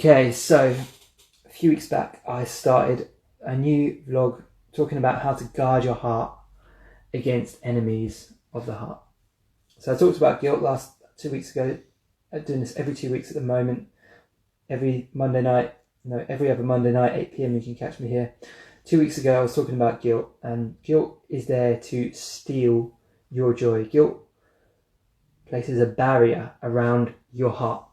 Okay, so a few weeks back I started a new vlog talking about how to guard your heart against enemies of the heart. So I talked about guilt last 2 weeks ago. I'm doing this every 2 weeks at the moment. Every other Monday night, 8 p.m. you can catch me here. 2 weeks ago I was talking about guilt, and guilt is there to steal your joy. Guilt places a barrier around your heart,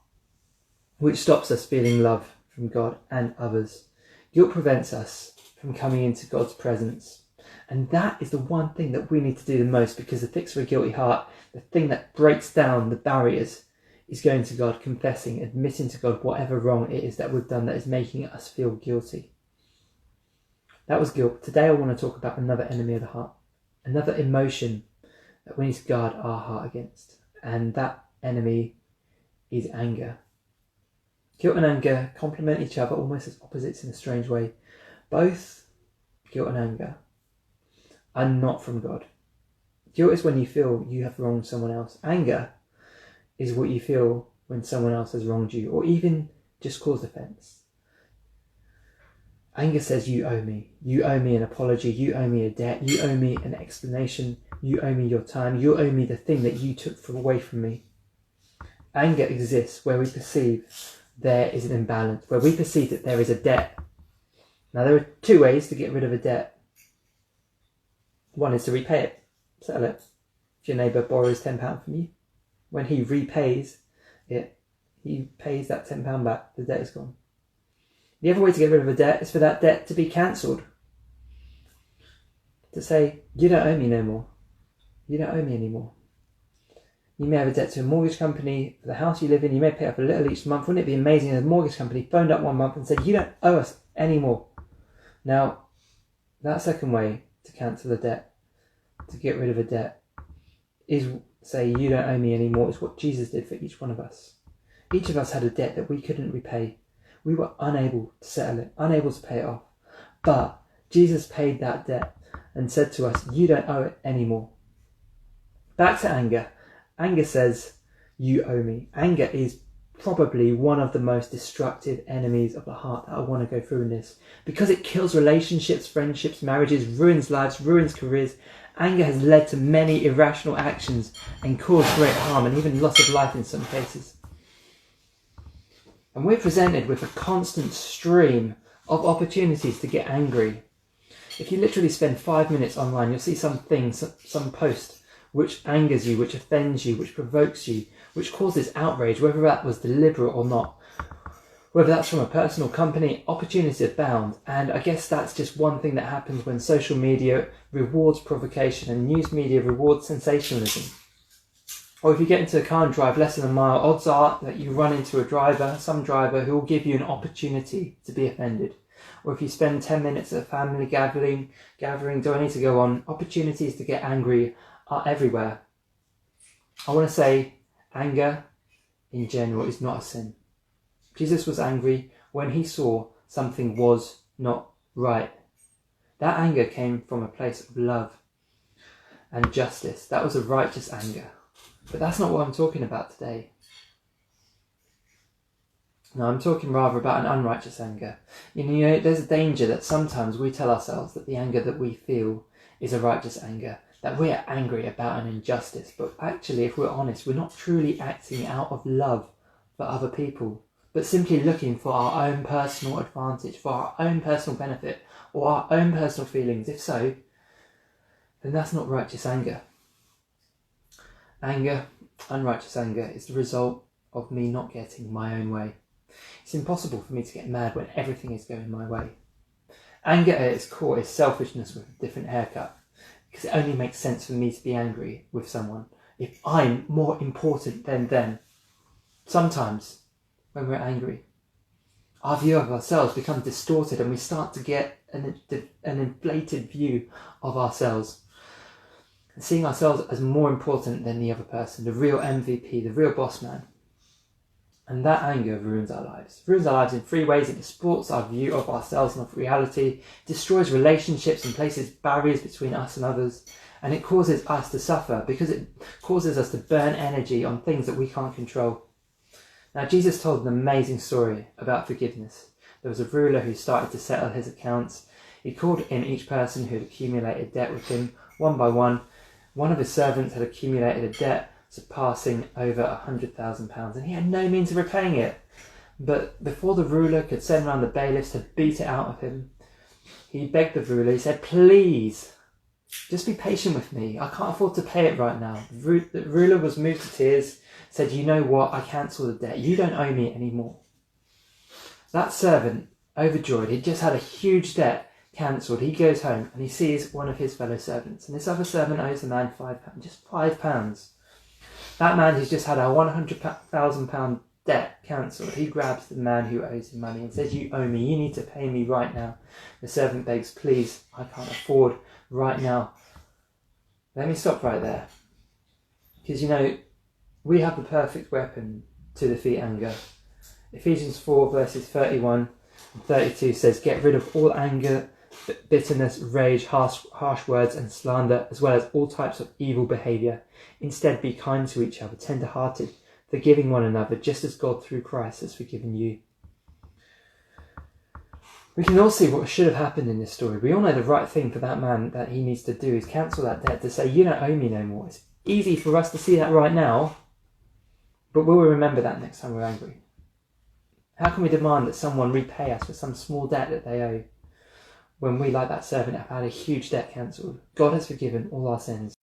which stops us feeling love from God and others. Guilt prevents us from coming into God's presence. And that is the one thing that we need to do the most, because the fix for a guilty heart, the thing that breaks down the barriers, is going to God, confessing, admitting to God whatever wrong it is that we've done that is making us feel guilty. That was guilt. Today I want to talk about another enemy of the heart, another emotion that we need to guard our heart against. And that enemy is anger. Guilt and anger complement each other almost as opposites in a strange way. Both guilt and anger are not from God. Guilt is when you feel you have wronged someone else. Anger is what you feel when someone else has wronged you, or even just caused offence. Anger says, you owe me. You owe me an apology. You owe me a debt. You owe me an explanation. You owe me your time. You owe me the thing that you took away from me. Anger exists where we perceive there is an imbalance, where we perceive that there is a debt. Now, there are two ways to get rid of a debt. One is to repay it, settle it. If your neighbour borrows £10 from you, when he repays it, he pays that £10 back, the debt is gone. The other way to get rid of a debt is for that debt to be cancelled. To say, you don't owe me no more. You don't owe me anymore. You may have a debt to a mortgage company for the house you live in. You may pay up a little each month. Wouldn't it be amazing if the mortgage company phoned up one month and said, you don't owe us anymore? Now, that second way to cancel a debt, to get rid of a debt, is say, you don't owe me anymore. It's what Jesus did for each one of us. Each of us had a debt that we couldn't repay. We were unable to settle it, unable to pay it off. But Jesus paid that debt and said to us, you don't owe it anymore. Back to anger. Anger says, you owe me. Anger is probably one of the most destructive enemies of the heart that I want to go through in this. Because it kills relationships, friendships, marriages, ruins lives, ruins careers. Anger has led to many irrational actions and caused great harm and even loss of life in some cases. And we're presented with a constant stream of opportunities to get angry. If you literally spend 5 minutes online, you'll see something, some post which angers you, which offends you, which provokes you, which causes outrage, whether that was deliberate or not. Whether that's from a personal company, opportunities abound. And I guess that's just one thing that happens when social media rewards provocation and news media rewards sensationalism. Or if you get into a car and drive less than a mile, odds are that you run into some driver who will give you an opportunity to be offended. Or if you spend 10 minutes at a family gathering, do I need to go on? Opportunities to get angry are everywhere. I want to say anger in general is not a sin. Jesus was angry when he saw something was not right. That anger came from a place of love and justice. That was a righteous anger. But that's not what I'm talking about today. No, I'm talking rather about an unrighteous anger. You know, there's a danger that sometimes we tell ourselves that the anger that we feel is a righteous anger, that we're angry about an injustice. But actually, if we're honest, we're not truly acting out of love for other people, but simply looking for our own personal advantage, for our own personal benefit, or our own personal feelings. If so, then that's not righteous anger. Anger, unrighteous anger, is the result of me not getting my own way. It's impossible for me to get mad when everything is going my way. Anger at its core is selfishness with a different haircut, because it only makes sense for me to be angry with someone if I'm more important than them. Sometimes, when we're angry, our view of ourselves becomes distorted and we start to get an inflated view of ourselves. Seeing ourselves as more important than the other person, the real MVP, the real boss man. And that anger ruins our lives. It ruins our lives in 3 ways. It distorts our view of ourselves and of reality, destroys relationships and places barriers between us and others, and it causes us to suffer because it causes us to burn energy on things that we can't control. Now, Jesus told an amazing story about forgiveness. There was a ruler who started to settle his accounts. He called in each person who had accumulated debt with him, one by one. One of his servants had accumulated a debt surpassing over £100,000, and he had no means of repaying it. But before the ruler could send round the bailiffs to beat it out of him, he begged the ruler, he said, "Please, just be patient with me. I can't afford to pay it right now." The ruler was moved to tears, said, "You know what? I cancel the debt. You don't owe me anymore." That servant, overjoyed, he'd just had a huge debt cancelled. He goes home and he sees one of his fellow servants, and this other servant owes the man £5, just £5. That man who's just had a £100,000 debt cancelled, he grabs the man who owes him money and says, "You owe me, you need to pay me right now." The servant begs, "Please, I can't afford right now." Let me stop right there. Because we have the perfect weapon to defeat anger. Ephesians 4 verses 31 and 32 says, "Get rid of all anger, bitterness, rage, harsh words and slander, as well as all types of evil behaviour. Instead, be kind to each other, tender-hearted, forgiving one another, just as God through Christ has forgiven you." We can all see what should have happened in this story. We all know the right thing for that man that he needs to do is cancel that debt, to say, "You don't owe me no more." It's easy for us to see that right now, but will we remember that next time we're angry? How can we demand that someone repay us for some small debt that they owe when we, like that servant, have had a huge debt cancelled? God has forgiven all our sins.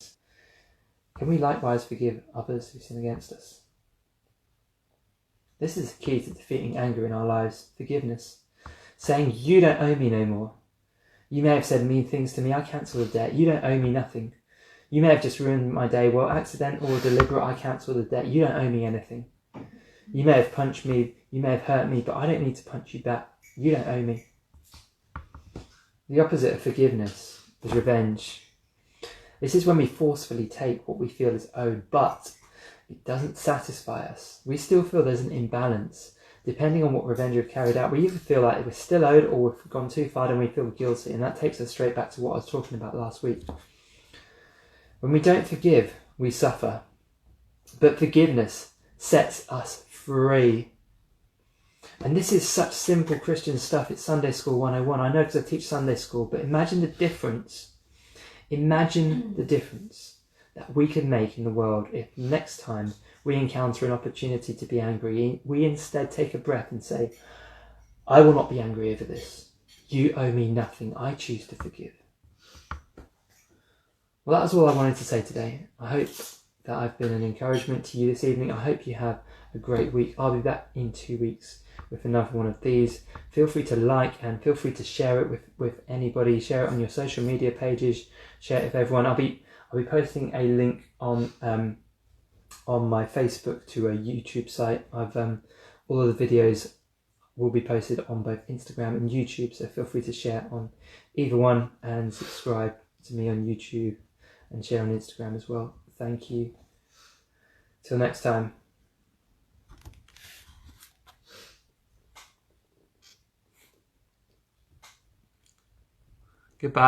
Can we likewise forgive others who sin against us? This is the key to defeating anger in our lives: forgiveness. Saying, "You don't owe me no more. You may have said mean things to me, I cancel the debt. You don't owe me nothing. You may have just ruined my day. Well, accidental or deliberate, I cancel the debt. You don't owe me anything. You may have punched me, you may have hurt me, but I don't need to punch you back. You don't owe me." The opposite of forgiveness is revenge. This is when we forcefully take what we feel is owed, but it doesn't satisfy us. We still feel there's an imbalance. Depending on what revenge we've carried out, we either feel like we're still owed or we've gone too far and we feel guilty. And that takes us straight back to what I was talking about last week. When we don't forgive, we suffer. But forgiveness sets us free. And this is such simple Christian stuff. It's Sunday School 101. I know because I teach Sunday School, but imagine the difference. Imagine the difference that we could make in the world if next time we encounter an opportunity to be angry, we instead take a breath and say, "I will not be angry over this. You owe me nothing. I choose to forgive." Well, that's all I wanted to say today. I hope that I've been an encouragement to you this evening. I hope you have a great week. I'll be back in 2 weeks with another one of these. Feel free to like and feel free to share it with anybody. Share it on your social media pages. Share it with everyone. I'll be posting a link on my Facebook to a YouTube site. All of the videos will be posted on both Instagram and YouTube, so feel free to share on either one and subscribe to me on YouTube and share on Instagram as well. Thank you. Till next time. Goodbye.